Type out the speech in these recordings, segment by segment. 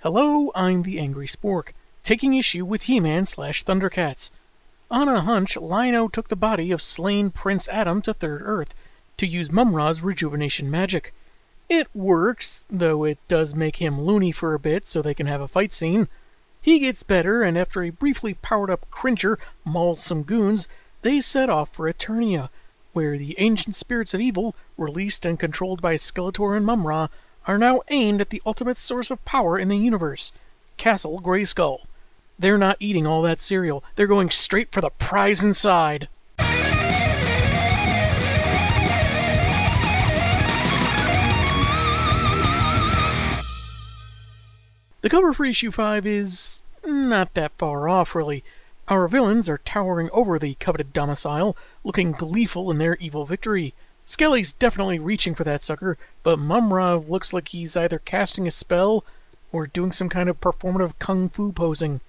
Hello, I'm the Angry Spork, taking issue with He-Man/Thundercats. On a hunch, Lion-O took the body of slain Prince Adam to Third Earth to use Mumm-Ra's rejuvenation magic. It works, though it does make him loony for a bit so they can have a fight scene. He gets better, and after a briefly powered-up Cringer mauls some goons, they set off for Eternia, where the ancient spirits of evil, released and controlled by Skeletor and Mumm-Ra, are now aimed at the ultimate source of power in the universe, Castle Grayskull. They're not eating all that cereal. They're going straight for the prize inside. The cover for issue 5 is not that far off, really. Our villains are towering over the coveted domicile, looking gleeful in their evil victory. Skelly's definitely reaching for that sucker, but Mumm-Ra looks like he's either casting a spell or doing some kind of performative kung fu posing.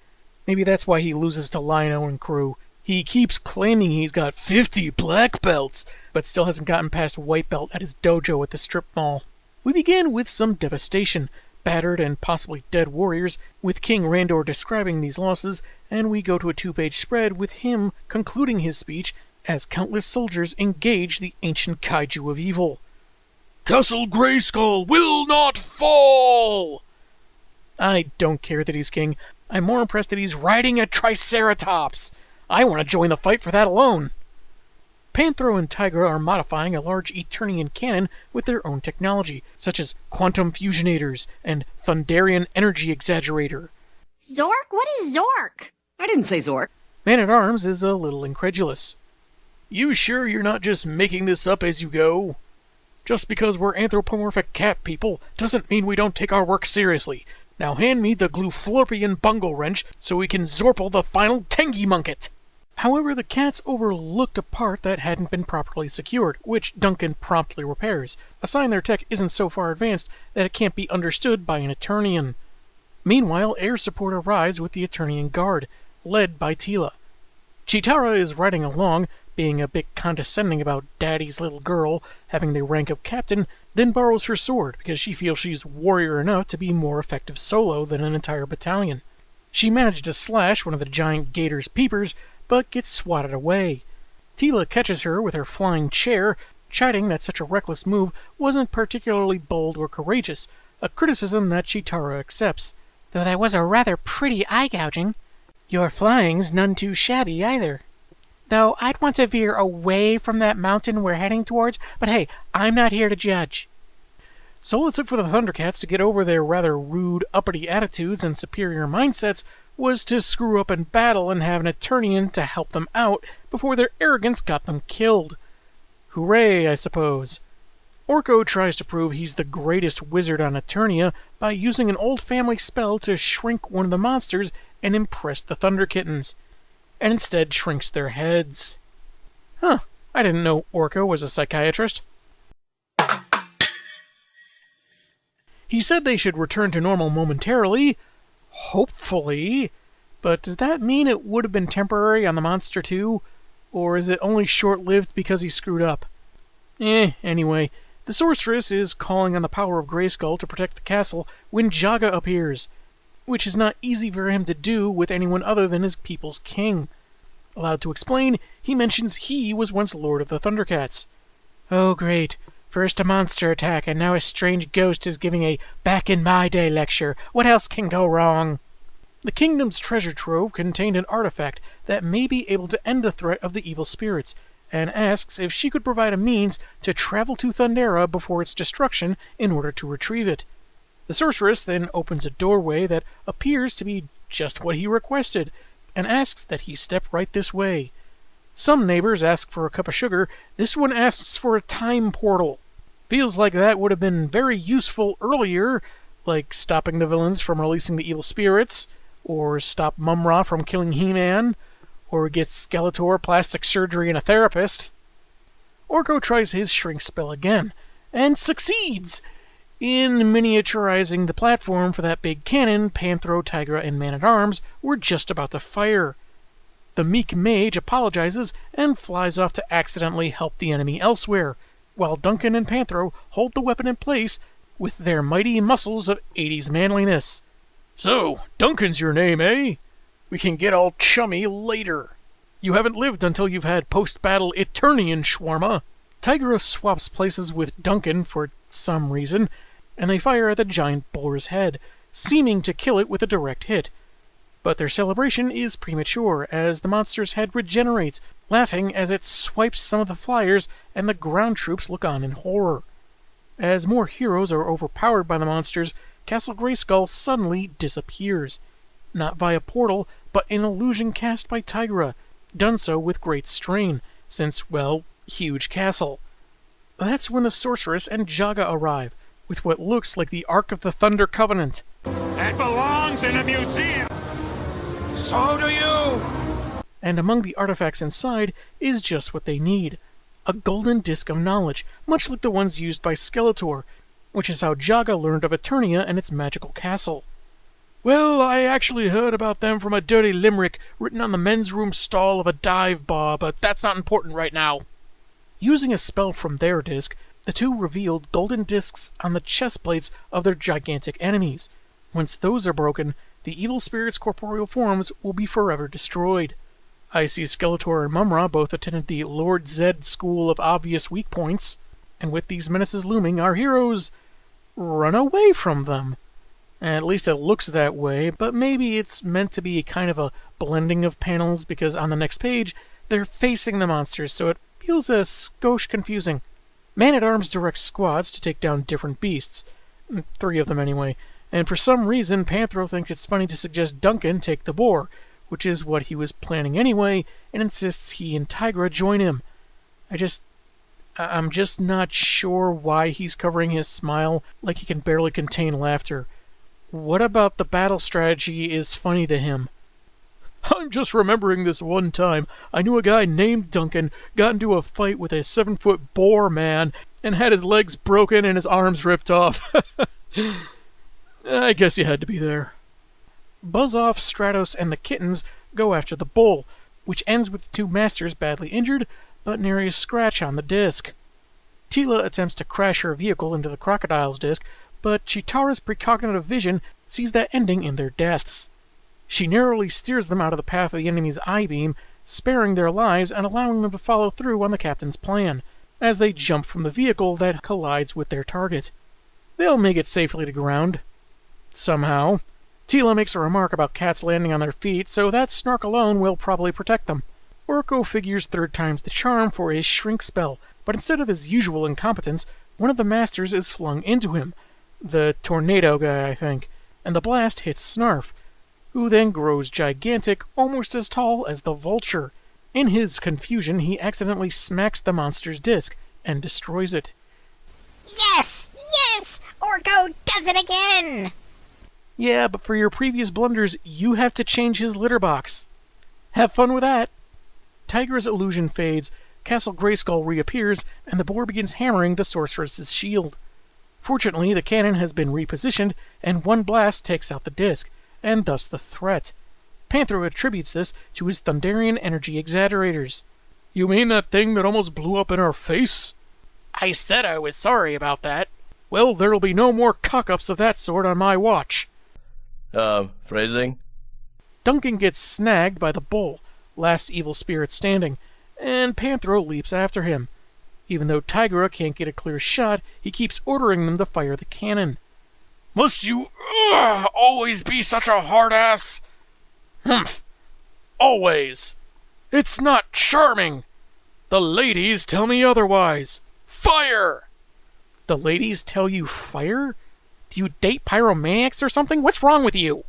Maybe that's why he loses to Lion-O and crew. He keeps claiming he's got 50 black belts, but still hasn't gotten past white belt at his dojo at the strip mall. We begin with some devastation, battered and possibly dead warriors, with King Randor describing these losses, and we go to a 2-page spread with him concluding his speech as countless soldiers engage the ancient kaiju of evil. Castle Grayskull will not fall! I don't care that he's king. I'm more impressed that he's riding a Triceratops. I want to join the fight for that alone. Panthro and Tigra are modifying a large Eternian cannon with their own technology, such as quantum fusionators and Thunderian energy exaggerator. Zork? What is Zork? I didn't say Zork. Man-at-Arms is a little incredulous. You sure you're not just making this up as you go? Just because we're anthropomorphic cat people doesn't mean we don't take our work seriously. Now hand me the Gluflorpian bungle wrench so we can Zorple the final Tengi Munket. However, the cats overlooked a part that hadn't been properly secured, which Duncan promptly repairs, a sign their tech isn't so far advanced that it can't be understood by an Eternian. Meanwhile, air support arrives with the Eternian Guard, led by Teela. Cheetara is riding along, being a bit condescending about Daddy's little girl having the rank of captain, then borrows her sword because she feels she's warrior enough to be more effective solo than an entire battalion. She managed to slash one of the giant gator's peepers, but gets swatted away. Teela catches her with her flying chair, chiding that such a reckless move wasn't particularly bold or courageous, a criticism that Cheetara accepts. Though that was a rather pretty eye-gouging. Your flying's none too shabby either. Though I'd want to veer away from that mountain we're heading towards, but hey, I'm not here to judge. So all it took for the Thundercats to get over their rather rude, uppity attitudes and superior mindsets was to screw up in battle and have an Eternian to help them out before their arrogance got them killed. Hooray, I suppose. Orko tries to prove he's the greatest wizard on Eternia by using an old family spell to shrink one of the monsters and impress the Thunder Kittens, and instead shrinks their heads. Huh, I didn't know Orko was a psychiatrist. He said they should return to normal momentarily, hopefully, but does that mean it would have been temporary on the monster too? Or is it only short-lived because he screwed up? Anyway, the sorceress is calling on the power of Grayskull to protect the castle when Jaga appears, which is not easy for him to do with anyone other than his people's king. Allowed to explain, he mentions he was once Lord of the Thundercats. Oh great, first a monster attack and now a strange ghost is giving a back-in-my-day lecture. What else can go wrong? The kingdom's treasure trove contained an artifact that may be able to end the threat of the evil spirits, and asks if she could provide a means to travel to Thundera before its destruction in order to retrieve it. The sorceress then opens a doorway that appears to be just what he requested, and asks that he step right this way. Some neighbors ask for a cup of sugar, this one asks for a time portal. Feels like that would have been very useful earlier, like stopping the villains from releasing the evil spirits, or stop Mumm-Ra from killing He-Man, or get Skeletor plastic surgery and a therapist. Orko tries his shrink spell again, and succeeds in miniaturizing the platform for that big cannon Panthro, Tigra, and Man-at-Arms were just about to fire. The meek mage apologizes and flies off to accidentally help the enemy elsewhere, while Duncan and Panthro hold the weapon in place with their mighty muscles of 80s manliness. So, Duncan's your name, eh? We can get all chummy later. You haven't lived until you've had post-battle Eternian shawarma. Tigra swaps places with Duncan for some reason, and they fire at the giant boar's head, seeming to kill it with a direct hit. But their celebration is premature, as the monster's head regenerates, laughing as it swipes some of the flyers, and the ground troops look on in horror. As more heroes are overpowered by the monsters, Castle Grayskull suddenly disappears. Not via portal, but an illusion cast by Tigra, done so with great strain, since, well, huge castle. That's when the sorceress and Jaga arrive, with what looks like the Ark of the Thunder Covenant. That belongs in a museum! So do you! And among the artifacts inside is just what they need. A golden disc of knowledge, much like the ones used by Skeletor, which is how Jaga learned of Eternia and its magical castle. Well, I actually heard about them from a dirty limerick written on the men's room stall of a dive bar, but that's not important right now. Using a spell from their disc, the two revealed golden discs on the chest plates of their gigantic enemies. Once those are broken, the evil spirit's corporeal forms will be forever destroyed. I see Skeletor and Mumm-Ra both attended the Lord Zed School of Obvious Weak Points, and with these menaces looming, our heroes run away from them. At least it looks that way, but maybe it's meant to be kind of a blending of panels, because on the next page, they're facing the monsters, so it feels a skosh confusing. Man-at-Arms directs squads to take down different beasts. 3 of them anyway. And for some reason, Panthro thinks it's funny to suggest Duncan take the boar, which is what he was planning anyway, and insists he and Tigra join him. I'm just not sure why he's covering his smile like he can barely contain laughter. What about the battle strategy is funny to him? I'm just remembering this one time I knew a guy named Duncan got into a fight with a 7-foot boar man and had his legs broken and his arms ripped off. I guess you had to be there. Buzz-Off, Stratos, and the kittens go after the bull, which ends with the 2 masters badly injured, but nary a scratch on the disc. Tila attempts to crash her vehicle into the crocodile's disc, but Chitara's precognitive vision sees that ending in their deaths. She narrowly steers them out of the path of the enemy's I-beam, sparing their lives and allowing them to follow through on the captain's plan, as they jump from the vehicle that collides with their target. They'll make it safely to ground. Somehow. Tila makes a remark about cats landing on their feet, so that snark alone will probably protect them. Orko figures 3rd time's the charm for his shrink spell, but instead of his usual incompetence, one of the masters is flung into him. The tornado guy, I think, and the blast hits Snarf, who then grows gigantic, almost as tall as the vulture. In his confusion, he accidentally smacks the monster's disc and destroys it. Yes! Yes! Orko does it again! Yeah, but for your previous blunders, you have to change his litter box. Have fun with that. Tigra's illusion fades, Castle Grayskull reappears, and the boar begins hammering the sorceress's shield. Fortunately, the cannon has been repositioned, and one blast takes out the disc, and thus the threat. Panthro attributes this to his Thunderian energy exaggerators. You mean that thing that almost blew up in our face? I said I was sorry about that. Well, there'll be no more cock-ups of that sort on my watch. Phrasing? Duncan gets snagged by the bull, last evil spirit standing, and Panthro leaps after him. Even though Tigra can't get a clear shot, he keeps ordering them to fire the cannon. Must you always be such a hard-ass? Humph. Always. It's not charming. The ladies tell me otherwise. Fire! The ladies tell you fire? Do you date pyromaniacs or something? What's wrong with you?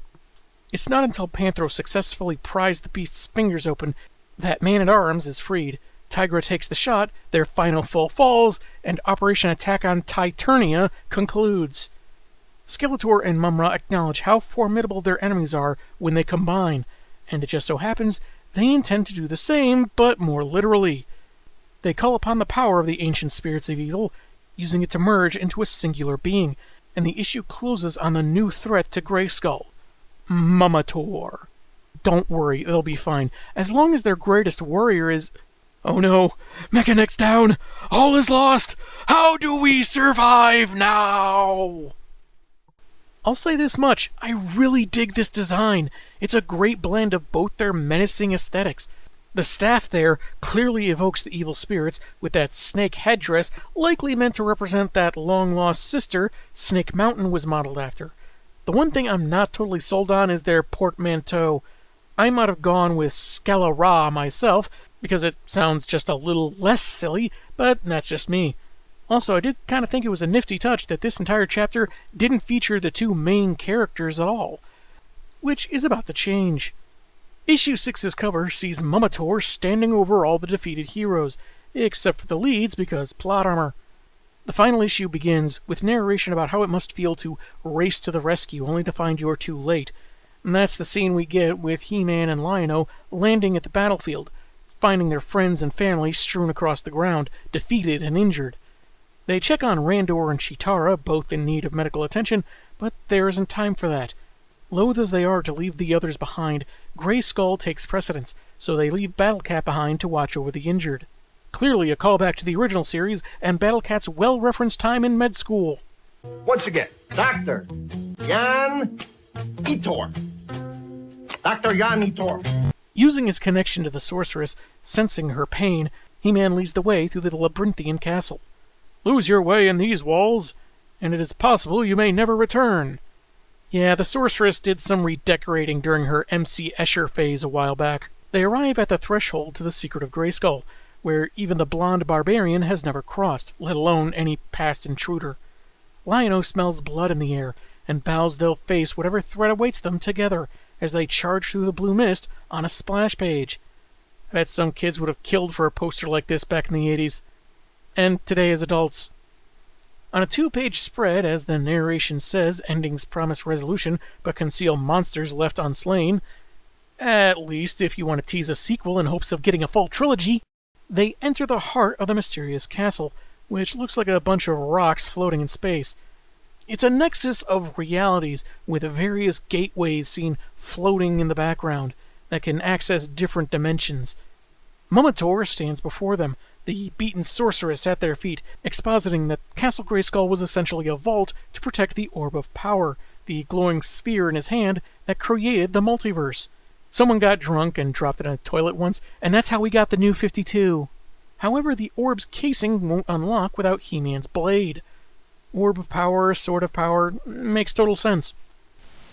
It's not until Panthro successfully pries the beast's fingers open that Man-at-Arms is freed. Tigra takes the shot, their final foe falls, and Operation Attack on Eternia concludes. Skeletor and Mumm-Ra acknowledge how formidable their enemies are when they combine, and it just so happens they intend to do the same, but more literally. They call upon the power of the ancient spirits of evil, using it to merge into a singular being, and the issue closes on the new threat to Grayskull, Mummator. Don't worry, they'll be fine, as long as their greatest warrior is... Oh no, Mechanics down! All is lost! How do we survive now? I'll say this much, I really dig this design. It's a great blend of both their menacing aesthetics. The staff there clearly evokes the evil spirits, with that snake headdress likely meant to represent that long-lost sister Snake Mountain was modeled after. The one thing I'm not totally sold on is their portmanteau. I might have gone with Scala-Ra myself, because it sounds just a little less silly, but that's just me. Also, I did kind of think it was a nifty touch that this entire chapter didn't feature the two main characters at all, which is about to change. Issue 6's cover sees Mumm-Ra standing over all the defeated heroes, except for the leads because plot armor. The final issue begins with narration about how it must feel to race to the rescue only to find you're too late. And that's the scene we get with He-Man and Lion-O landing at the battlefield, finding their friends and family strewn across the ground, defeated and injured. They check on Randor and Cheetara, both in need of medical attention, but there isn't time for that. Loath as they are to leave the others behind, Grey Skull takes precedence, so they leave Battle-Kat behind to watch over the injured. Clearly a callback to the original series and Battle-Kat's well-referenced time in med school. Once again, Dr. Jan Itor. Dr. Jan Itor. Using his connection to the sorceress, sensing her pain, He-Man leads the way through the labyrinthian castle. Lose your way in these walls, and it is possible you may never return. Yeah, the sorceress did some redecorating during her MC Escher phase a while back. They arrive at the threshold to the secret of Grayskull, where even the blonde barbarian has never crossed, let alone any past intruder. Lion-O smells blood in the air, and vows they'll face whatever threat awaits them together as they charge through the blue mist on a splash page. I bet some kids would have killed for a poster like this back in the 80s. And today as adults. On a 2-page spread, as the narration says, endings promise resolution, but conceal monsters left unslain, at least if you want to tease a sequel in hopes of getting a full trilogy, they enter the heart of the mysterious castle, which looks like a bunch of rocks floating in space. It's a nexus of realities, with various gateways seen floating in the background, that can access different dimensions. Mumm-Ra stands before them, the beaten sorceress at their feet, expositing that Castle Grayskull was essentially a vault to protect the Orb of Power, the glowing sphere in his hand that created the multiverse. Someone got drunk and dropped it in a toilet once, and that's how we got the New 52. However, the orb's casing won't unlock without He-Man's blade. Orb of Power, Sword of Power, makes total sense.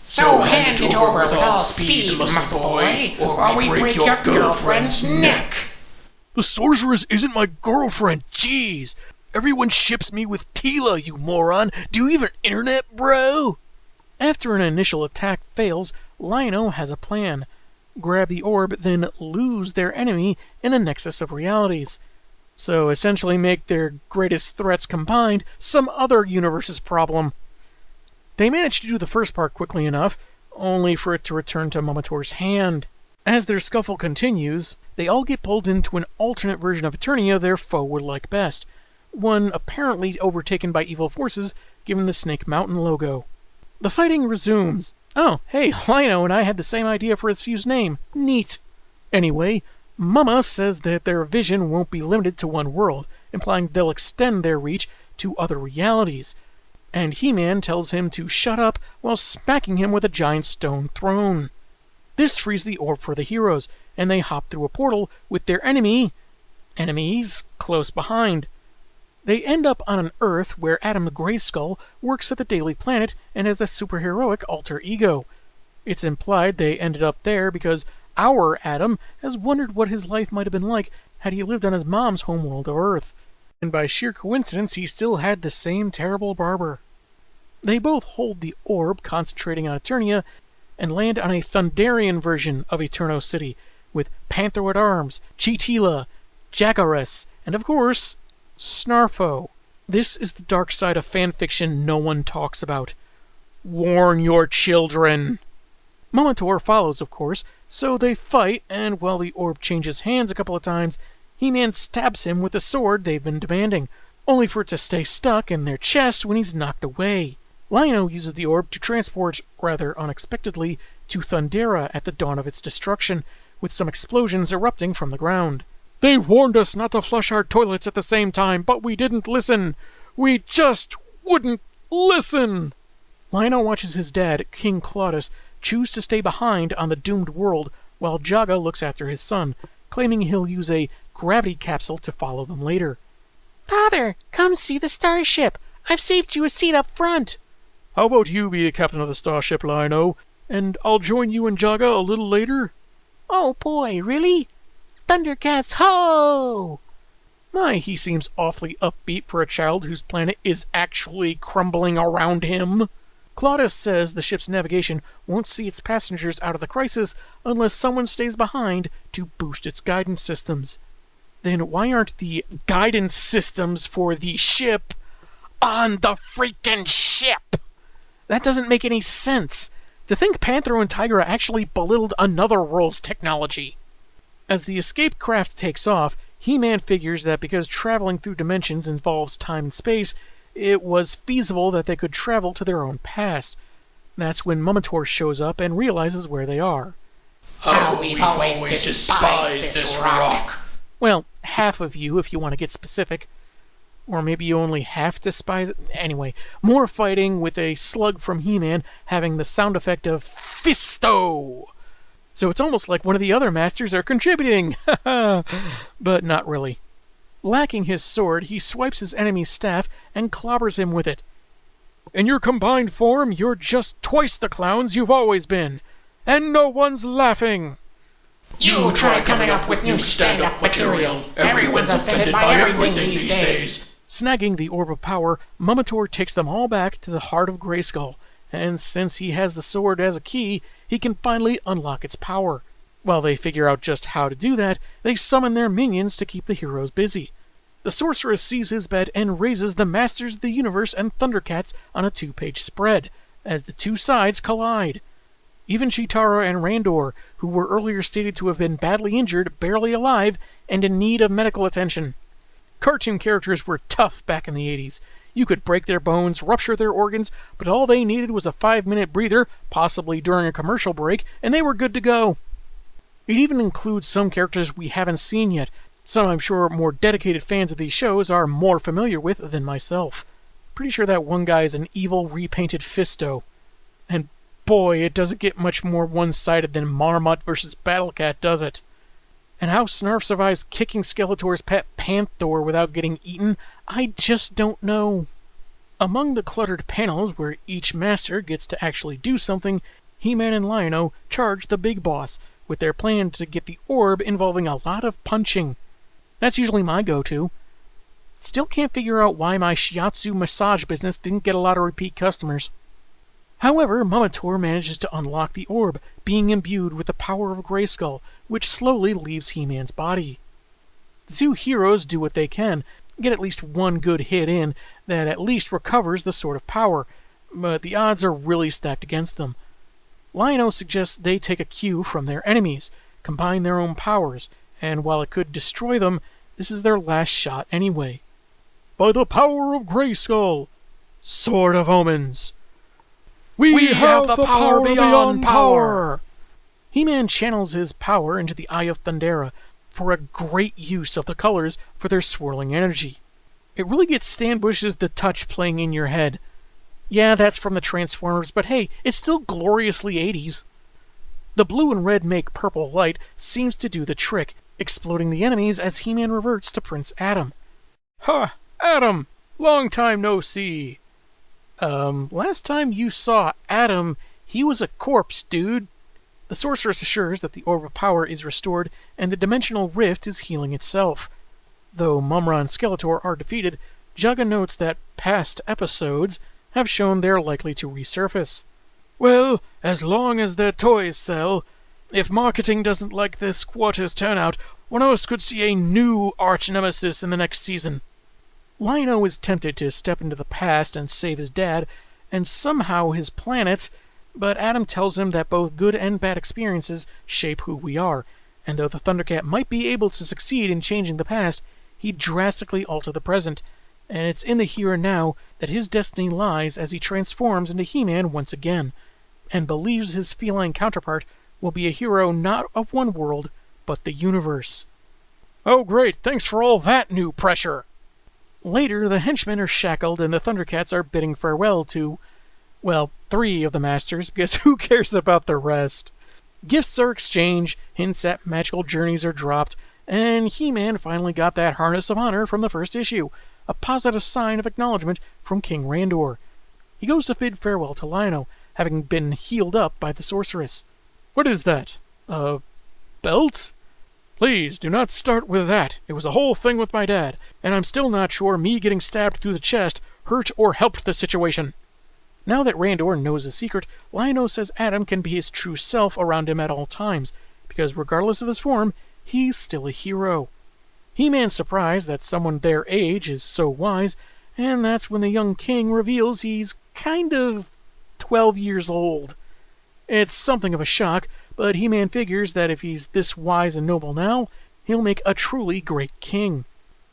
So hand it over with all speed, muscle boy, or we break your girlfriend's neck. The sorceress isn't my girlfriend, jeez! Everyone ships me with Teela, you moron! Do you even internet, bro? After an initial attack fails, Lion-O has a plan. Grab the orb, then lose their enemy in the Nexus of Realities. So essentially make their greatest threats combined some other universe's problem. They manage to do the first part quickly enough, only for it to return to Mumm-Ra's hand. As their scuffle continues, they all get pulled into an alternate version of Eternia their foe would like best, one apparently overtaken by evil forces given the Snake Mountain logo. The fighting resumes. Oh, hey, Lion-O and I had the same idea for his fused name. Neat. Anyway, Mumm-Ra says that their vision won't be limited to one world, implying they'll extend their reach to other realities. And He-Man tells him to shut up while smacking him with a giant stone throne. This frees the orb for the heroes, and they hop through a portal with their enemies close behind. They end up on an Earth where Adam the Grayskull works at the Daily Planet and has a superheroic alter ego. It's implied they ended up there because our Adam has wondered what his life might have been like had he lived on his mom's homeworld of Earth. And by sheer coincidence, he still had the same terrible barber. They both hold the orb, concentrating on Eternia, and land on a Thunderian version of Eterno City, with Panther at Arms, Cheetila, Jackares, and of course, Snarfo. This is the dark side of fanfiction no one talks about. Warn your children! Mumm-Ra follows, of course, so they fight, and while the orb changes hands a couple of times, He-Man stabs him with the sword they've been demanding, only for it to stay stuck in their chest when he's knocked away. Lion-O uses the orb to transport, rather unexpectedly, to Thundera at the dawn of its destruction, with some explosions erupting from the ground. They warned us not to flush our toilets at the same time, but we didn't listen. We just wouldn't listen! Lion-O watches his dad, King Claudius, choose to stay behind on the doomed world while Jaga looks after his son, claiming he'll use a gravity capsule to follow them later. Father, come see the starship. I've saved you a seat up front. How about you be a captain of the starship, Lion-O, and I'll join you and Jaga a little later? Oh boy, really? Thundercats, ho! My, he seems awfully upbeat for a child whose planet is actually crumbling around him. Claudius says the ship's navigation won't see its passengers out of the crisis unless someone stays behind to boost its guidance systems. Then why aren't the guidance systems for the ship on the freaking ship? That doesn't make any sense. To think Panthro and Tigra actually belittled another world's technology. As the escape craft takes off, He-Man figures that because traveling through dimensions involves time and space, it was feasible that they could travel to their own past. That's when Mumm-Ra shows up and realizes where they are. Oh, we've always despised this rock. Well, half of you, if you want to get specific. Or maybe you only half despise it. Anyway, more fighting with a slug from He-Man having the sound effect of Fisto! So it's almost like one of the other masters are contributing! But not really. Lacking his sword, he swipes his enemy's staff and clobbers him with it. In your combined form, you're just twice the clowns you've always been. And no one's laughing! You try coming up with new stand-up material. Everyone's offended by everything these days. Snagging the Orb of Power, Mumm-Ra takes them all back to the heart of Grayskull, and since he has the sword as a key, he can finally unlock its power. While they figure out just how to do that, they summon their minions to keep the heroes busy. The sorceress sees his bet and raises the Masters of the Universe and Thundercats on a 2-page spread, as the two sides collide. Even Cheetara and Randor, who were earlier stated to have been badly injured, barely alive, and in need of medical attention. Cartoon characters were tough back in the 80s. You could break their bones, rupture their organs, but all they needed was a 5-minute breather, possibly during a commercial break, and they were good to go. It even includes some characters we haven't seen yet, some I'm sure more dedicated fans of these shows are more familiar with than myself. Pretty sure that one guy is an evil repainted Fisto. And boy, it doesn't get much more one-sided than Marmot vs. Battle-Cat, does it? And how Snarf survives kicking Skeletor's pet Panther without getting eaten, I just don't know. Among the cluttered panels where each master gets to actually do something, He-Man and Lion-O charge the big boss, with their plan to get the orb involving a lot of punching. That's usually my go-to. Still can't figure out why my shiatsu massage business didn't get a lot of repeat customers. However, Mumm-Ra manages to unlock the orb, being imbued with the power of Grayskull, which slowly leaves He-Man's body. The two heroes do what they can, get at least one good hit in that at least recovers the Sword of Power, but the odds are really stacked against them. Lion-O suggests they take a cue from their enemies, combine their own powers, and while it could destroy them, this is their last shot anyway. By the power of Grayskull! Sword of Omens! We have the power beyond power! He-Man channels his power into the Eye of Thundera for a great use of the colors for their swirling energy. It really gets Stanbush's The Touch playing in your head. Yeah, that's from the Transformers, but hey, it's still gloriously 80s. The blue and red make purple light seems to do the trick, exploding the enemies as He-Man reverts to Prince Adam. Ha! Adam! Long time no see! Last time you saw Adam, he was a corpse, dude. The sorceress assures that the Orb of Power is restored and the dimensional rift is healing itself. Though Mumm-Ra and Skeletor are defeated, Jaga notes that past episodes have shown they're likely to resurface. Well, as long as their toys sell. If marketing doesn't like this quarter's turnout, one of us could see a new arch-nemesis in the next season. Lion-O is tempted to step into the past and save his dad, and somehow his planet, but Adam tells him that both good and bad experiences shape who we are, and though the Thundercat might be able to succeed in changing the past, he'd drastically alter the present, and it's in the here and now that his destiny lies as he transforms into He-Man once again, and believes his feline counterpart will be a hero not of one world, but the universe. Oh great, thanks for all that new pressure! Later, the henchmen are shackled and the Thundercats are bidding farewell to... Well, 3 of the masters, because who cares about the rest? Gifts are exchanged, hints at magical journeys are dropped, and He-Man finally got that Harness of Honor from the first issue, a positive sign of acknowledgement from King Randor. He goes to bid farewell to Lion-O, having been healed up by the sorceress. What is that? A belt? Please, do not start with that. It was a whole thing with my dad, and I'm still not sure me getting stabbed through the chest hurt or helped the situation. Now that Randor knows the secret, Lion-O says Adam can be his true self around him at all times, because regardless of his form, he's still a hero. He-Man's surprised that someone their age is so wise, and that's when the young king reveals he's kind of 12 years old. It's something of a shock, but He-Man figures that if he's this wise and noble now, he'll make a truly great king.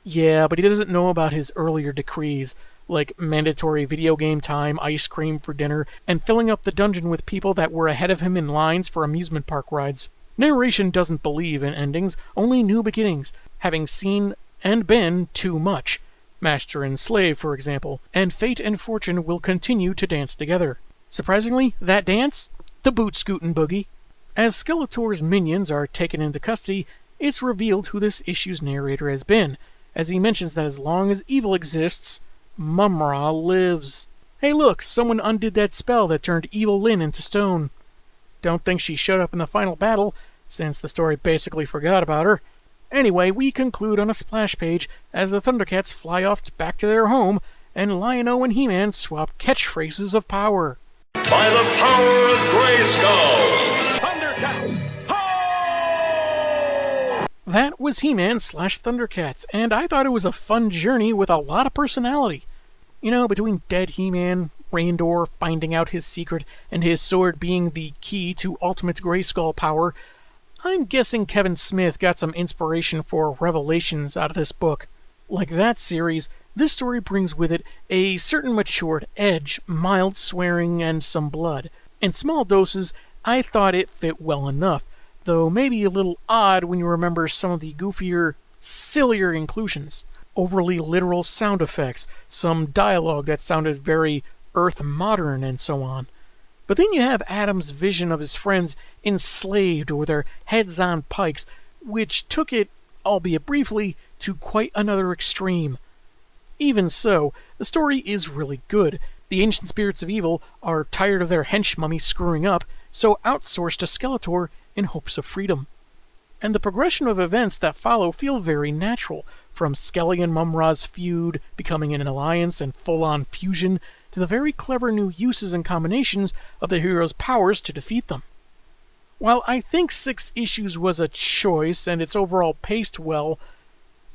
Yeah, but he doesn't know about his earlier decrees, like mandatory video game time, ice cream for dinner, and filling up the dungeon with people that were ahead of him in lines for amusement park rides. Narration doesn't believe in endings, only new beginnings, having seen and been too much. Master and slave, for example, and fate and fortune will continue to dance together. Surprisingly, that dance? The boot-scootin' boogie. As Skeletor's minions are taken into custody, it's revealed who this issue's narrator has been, as he mentions that as long as evil exists, Mumm-Ra lives. Hey look, someone undid that spell that turned Evil-Lyn into stone. Don't think she showed up in the final battle, since the story basically forgot about her. Anyway, we conclude on a splash page as the Thundercats fly off back to their home, and Lion-O and He-Man swap catchphrases of power. By the power of Grayskull! Thundercats! Ho! That was He-Man/Thundercats, and I thought it was a fun journey with a lot of personality. You know, between dead He-Man, Randor finding out his secret, and his sword being the key to ultimate Grayskull power, I'm guessing Kevin Smith got some inspiration for revelations out of this book. Like that series, this story brings with it a certain matured edge, mild swearing, and some blood. In small doses, I thought it fit well enough, though maybe a little odd when you remember some of the goofier, sillier inclusions. Overly literal sound effects, some dialogue that sounded very Earth modern, and so on. But then you have Adam's vision of his friends enslaved or their heads on pikes, which took it, albeit briefly, to quite another extreme. Even so, the story is really good. The ancient spirits of evil are tired of their hench mummies screwing up, so outsourced to Skeletor in hopes of freedom. And the progression of events that follow feel very natural, from Skelly and Mumm-Ra's feud becoming an alliance and full-on fusion, to the very clever new uses and combinations of the hero's powers to defeat them. While I think 6 issues was a choice and it's overall paced well,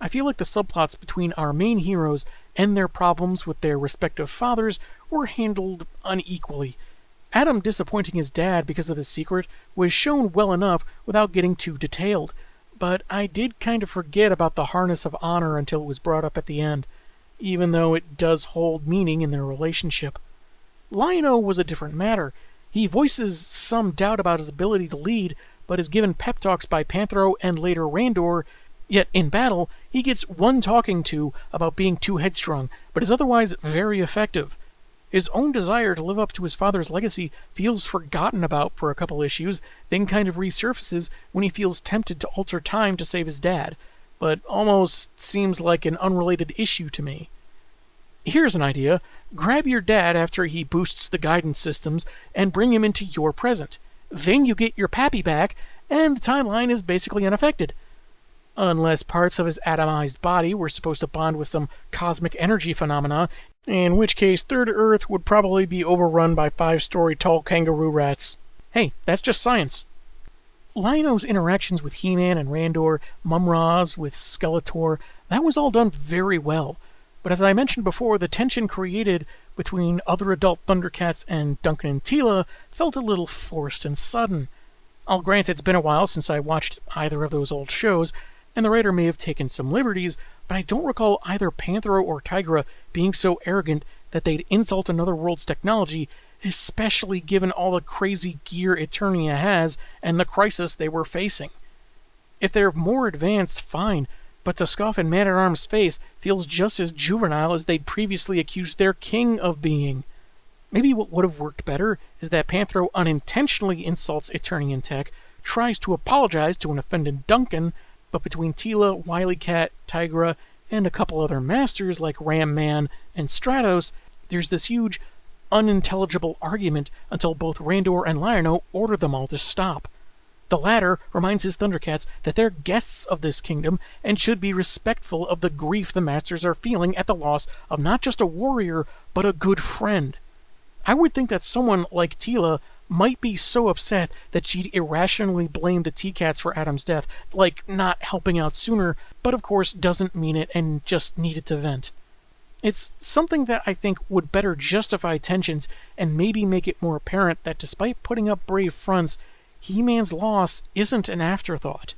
I feel like the subplots between our main heroes and their problems with their respective fathers were handled unequally. Adam disappointing his dad because of his secret was shown well enough without getting too detailed, but I did kind of forget about the Harness of Honor until it was brought up at the end, even though it does hold meaning in their relationship. Lion-O was a different matter. He voices some doubt about his ability to lead, but is given pep talks by Panthro and later Randor, yet in battle, he gets one talking to about being too headstrong, but is otherwise very effective. His own desire to live up to his father's legacy feels forgotten about for a couple issues, then kind of resurfaces when he feels tempted to alter time to save his dad, but almost seems like an unrelated issue to me. Here's an idea. Grab your dad after he boosts the guidance systems and bring him into your present. Then you get your pappy back, and the timeline is basically unaffected. Unless parts of his atomized body were supposed to bond with some cosmic energy phenomena, in which case Third Earth would probably be overrun by 5-story tall kangaroo rats. Hey, that's just science. Lion-O's interactions with He-Man and Randor, Mumm-Ra's with Skeletor, that was all done very well. But as I mentioned before, the tension created between other adult Thundercats and Duncan and Teela felt a little forced and sudden. I'll grant it's been a while since I watched either of those old shows, and the writer may have taken some liberties, but I don't recall either Panthro or Tigra being so arrogant that they'd insult another world's technology, especially given all the crazy gear Eternia has and the crisis they were facing. If they're more advanced, fine, but to scoff in Man-at-Arms' face feels just as juvenile as they'd previously accused their king of being. Maybe what would have worked better is that Panthro unintentionally insults Eternian tech, tries to apologize to an offended Duncan, but between Tila, Wily-Kat, Tigra, and a couple other masters like Ram Man and Stratos, there's this huge, unintelligible argument until both Randor and Lion-O order them all to stop. The latter reminds his Thundercats that they're guests of this kingdom and should be respectful of the grief the masters are feeling at the loss of not just a warrior, but a good friend. I would think that someone like Tila might be so upset that she'd irrationally blame the T-Cats for Adam's death, like not helping out sooner, but of course doesn't mean it and just needed to vent. It's something that I think would better justify tensions and maybe make it more apparent that despite putting up brave fronts, He-Man's loss isn't an afterthought.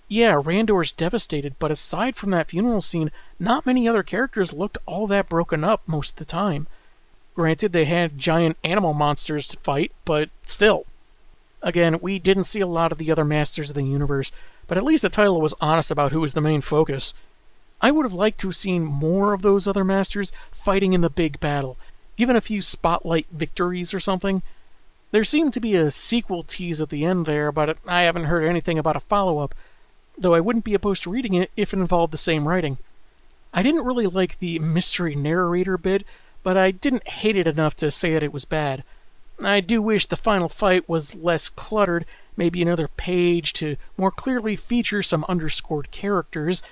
Yeah, Randor's devastated, but aside from that funeral scene, not many other characters looked all that broken up most of the time. Granted, they had giant animal monsters to fight, but still. Again, we didn't see a lot of the other Masters of the Universe, but at least the title was honest about who was the main focus. I would have liked to have seen more of those other Masters fighting in the big battle, given a few spotlight victories or something. There seemed to be a sequel tease at the end there, but I haven't heard anything about a follow-up, though I wouldn't be opposed to reading it if it involved the same writing. I didn't really like the mystery narrator bit, but I didn't hate it enough to say that it was bad. I do wish the final fight was less cluttered, maybe another page to more clearly feature some underscored characters.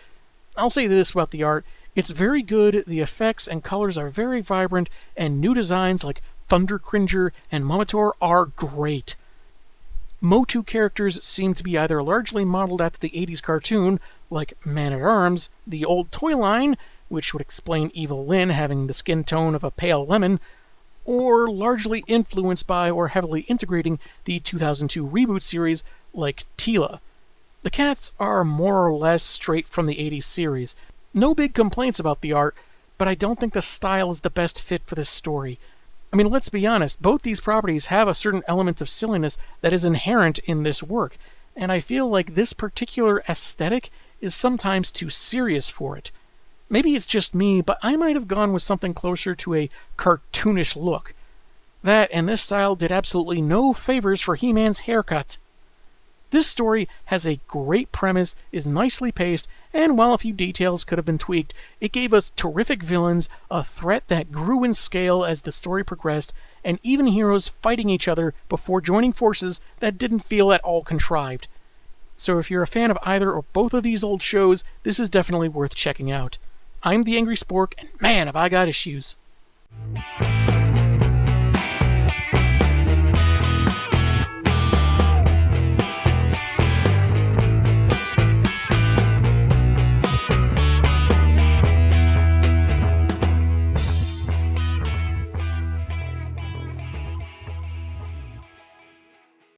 I'll say this about the art, it's very good, the effects and colors are very vibrant, and new designs like Thundercringer and Mumm-Ra are great. Motu characters seem to be either largely modeled after the 80s cartoon, like Man-at-Arms, the old toy line, which would explain Evil-Lyn having the skin tone of a pale lemon, or largely influenced by or heavily integrating the 2002 reboot series like Tila. The cats are more or less straight from the 80s series. No big complaints about the art, but I don't think the style is the best fit for this story. I mean, let's be honest, both these properties have a certain element of silliness that is inherent in this work, and I feel like this particular aesthetic is sometimes too serious for it. Maybe it's just me, but I might have gone with something closer to a cartoonish look. That and this style did absolutely no favors for He-Man's haircut. This story has a great premise, is nicely paced, and while a few details could have been tweaked, it gave us terrific villains, a threat that grew in scale as the story progressed, and even heroes fighting each other before joining forces that didn't feel at all contrived. So if you're a fan of either or both of these old shows, this is definitely worth checking out. I'm the Angry Spork, and man, have I got issues.